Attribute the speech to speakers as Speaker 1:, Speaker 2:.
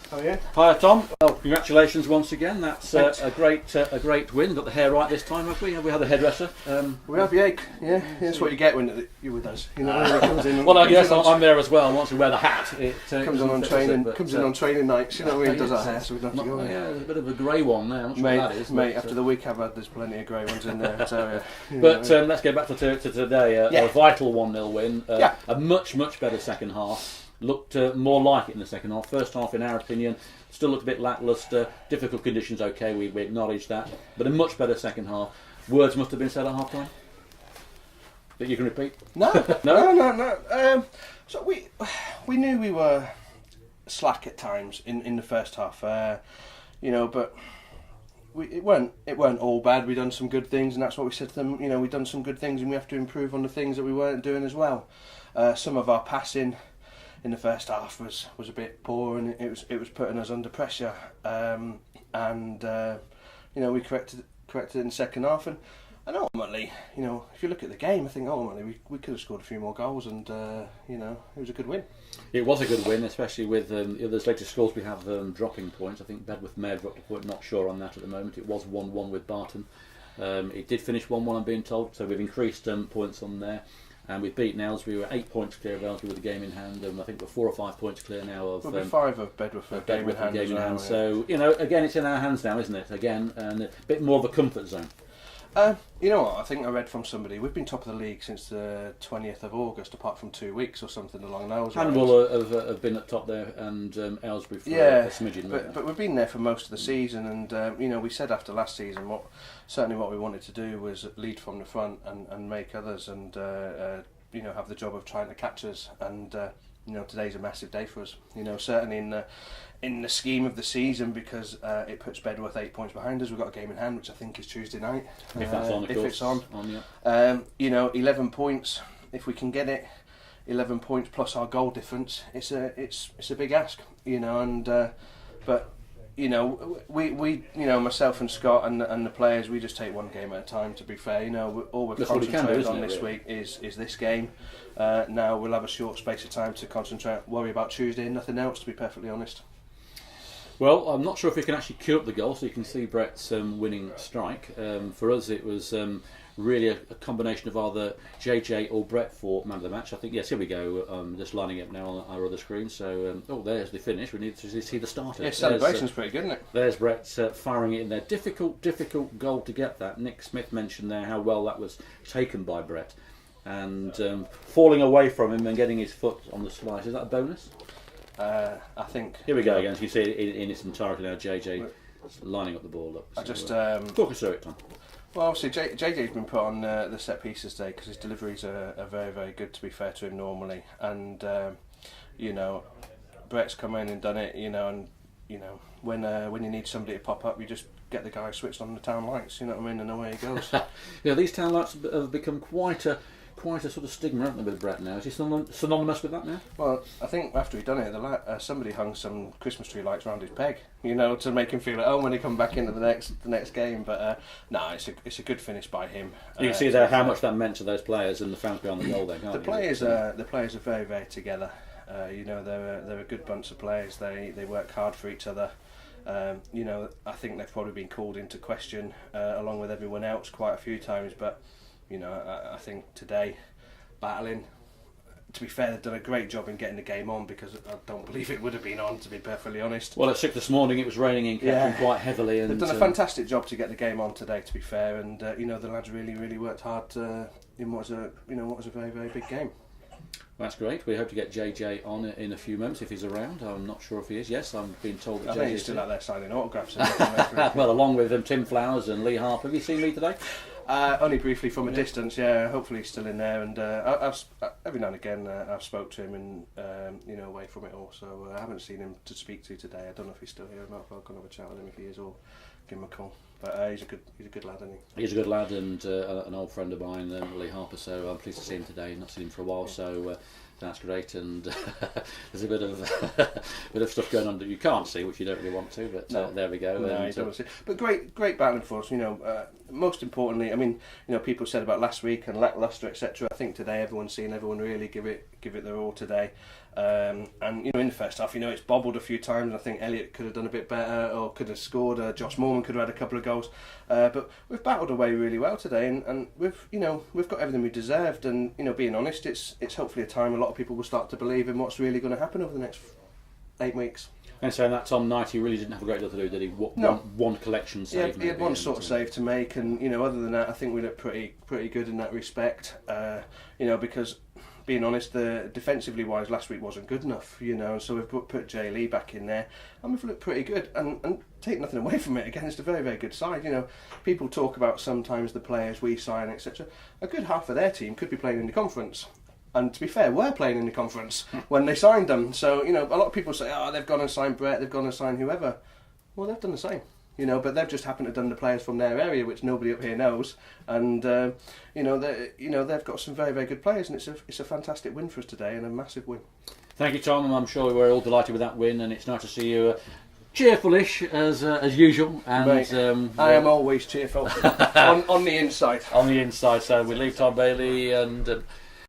Speaker 1: How are you?
Speaker 2: Hi Tom. Well, congratulations once again. That's a great win. Got the hair right this time, have we? Have we had a hairdresser?
Speaker 1: We have, yeah. That's what you get when you're with us. You know, when it comes in.
Speaker 2: Well, I guess I'm there as well. Once we wear the hat, it
Speaker 1: comes in on training. Comes in on training nights. You know, when he does our hair, so we don't have to go.
Speaker 2: Yeah, there's a bit of a grey one there. I'm not sure what that is.
Speaker 1: Mate, after the week I've had, there's plenty of grey ones in there. So,
Speaker 2: but let's get back to today. A vital 1-0 win. A much better second half. Looked more like it in the second half. First half, in our opinion, still looked a bit lacklustre. Difficult conditions, okay, we acknowledge that. But a much better second half. Words must have been said at half time that you can repeat?
Speaker 1: No. No. So we knew we were slack at times in the first half, but it weren't all bad. We done some good things, and that's what we said to them. You know, we done some good things, and we have to improve on the things that we weren't doing as well. Some of our passing in the first half was a bit poor, and it was putting us under pressure. We corrected it in the second half, and ultimately, if you look at the game, I think ultimately we could have scored a few more goals, and it was a good win. It was a good win,
Speaker 2: especially with the other latest scores we have dropping points. I think Bedworth may have dropped a point, not sure on that at the moment. It was 1-1 with Barton. It did finish 1-1, I'm being told, so we've increased points on there. And we've beaten Aylesbury. We were 8 points clear of Aylesbury with the game in hand, and I think we're 4 or 5 points clear now of.
Speaker 1: We'll be 5 of Bedworth with game in hand.
Speaker 2: Yeah. So again, it's in our hands now, isn't it? Again, and a bit more of a comfort zone.
Speaker 1: You know what? I think I read from somebody. We've been top of the league since the 20th of August, apart from 2 weeks or something along those lines.
Speaker 2: Handball have been at top there, and Aylesbury for a smidgen.
Speaker 1: But we've been there for most of the season, and we said after last season what we wanted to do was lead from the front and make others, and have the job of trying to catch us. And today's a massive day for us. Certainly in the scheme of the season, because it puts Bedworth 8 points behind us. We've got a game in hand, which I think is Tuesday night.
Speaker 2: If that's on, of course.
Speaker 1: If it's on. 11 points. If we can get it, 11 points plus our goal difference. It's a big ask. But we myself and Scott and the players, we just take one game at a time. To be fair, all we're concentrated on this week is this game. Now we'll have a short space of time to concentrate, worry about Tuesday and nothing else. To be perfectly honest.
Speaker 2: Well, I'm not sure if we can actually queue up the goal, so you can see Brett's winning strike. For us, it was really a combination of either JJ or Brett for man of the match. I think, yes, here we go. Just lining up now on our other screen. So, there's the finish. We need to see the starter.
Speaker 1: Yeah, celebration's pretty good, isn't it?
Speaker 2: There's Brett firing it in there. Difficult goal to get that. Nick Smith mentioned there how well that was taken by Brett. And falling away from him and getting his foot on the slice. Is that a bonus?
Speaker 1: I think.
Speaker 2: Here we go again. So you see it in its entirety now. JJ lining up the ball up. So, talk us through it, Tom.
Speaker 1: Well, obviously JJ's been put on the set pieces today because his deliveries are very, very good. To be fair to him, normally, and Brett's come in and done it. When you need somebody to pop up, you just get the guy switched on the town lights. You know what I mean, and away he goes.
Speaker 2: These town lights have become quite a sort of stigma, haven't they, with Brett now? Is he synonymous with that now? Well,
Speaker 1: I think after he'd done it, somebody hung some Christmas tree lights around his peg, to make him feel at home when he come back into the next game. But it's a good finish by him.
Speaker 2: You can see there how much that meant to those players and the fans behind the goal there, can't
Speaker 1: you? The players are very, very together. They're a good bunch of players. They work hard for each other. I think they've probably been called into question along with everyone else quite a few times, but I think today, battling, to be fair, they've done a great job in getting the game on, because I don't believe it would have been on, to be perfectly honest.
Speaker 2: Well, at 6 this morning it was raining in Kettering quite heavily. And
Speaker 1: they've done a fantastic job to get the game on today, to be fair, and the lads really, really worked hard in what was a very, very big game.
Speaker 2: That's great. We hope to get JJ on in a few moments if he's around. I'm not sure if he is. Yes, I'm being told that
Speaker 1: JJ is still out there signing autographs.
Speaker 2: Well, along with Tim Flowers and Lee Harper. Have you seen Lee today?
Speaker 1: Only briefly from a distance. Yeah, hopefully he's still in there. And I've every now and again I've spoke to him and away from it all. So I haven't seen him to speak to today. I don't know if he's still here. I'll go and have a chat with him if he is, or give him a call. But he's a good lad, isn't he?
Speaker 2: He's a good lad and an old friend of mine, Lee Harper. So I'm pleased to see him today. Not seen him for a while, so that's great. And there's a bit of stuff going on that you can't see, which you don't really want to. But there we go.
Speaker 1: No, you don't see. But great battling for us. Most importantly, I mean, people said about last week and lacklustre, etc. I think today everyone's seen everyone really give it their all today. And in the first half, it's bobbled a few times. I think Elliot could have done a bit better, or could have scored. Josh Morman could have had a couple of goals. But we've battled away really well today, and we've got everything we deserved. And being honest, it's hopefully a time a lot of people will start to believe in what's really going to happen over the next 8 weeks.
Speaker 2: And saying that, Tom Knight, he really didn't have a great deal to do, did he? One collection save.
Speaker 1: He had one sort of save to make, and other than that, I think we looked pretty good in that respect. Because being honest, defensively wise, last week wasn't good enough. And so we've put Jay Lee back in there, and we've looked pretty good. And take nothing away from it, against a very, very good side. People talk about sometimes the players we sign, etc. A good half of their team could be playing in the conference. And to be fair, we're playing in the conference when they signed them. So, a lot of people say, they've gone and signed Brett, they've gone and signed whoever. Well, they've done the same, but they've just happened to have done the players from their area, which nobody up here knows. And, they've got some very, very good players, and it's a fantastic win for us today, and a massive win.
Speaker 2: Thank you, Tom, and I'm sure we're all delighted with that win, and it's nice to see you cheerful-ish as usual. And
Speaker 1: Mate, I am always cheerful on the inside.
Speaker 2: On the inside, so we leave Tom Baillie and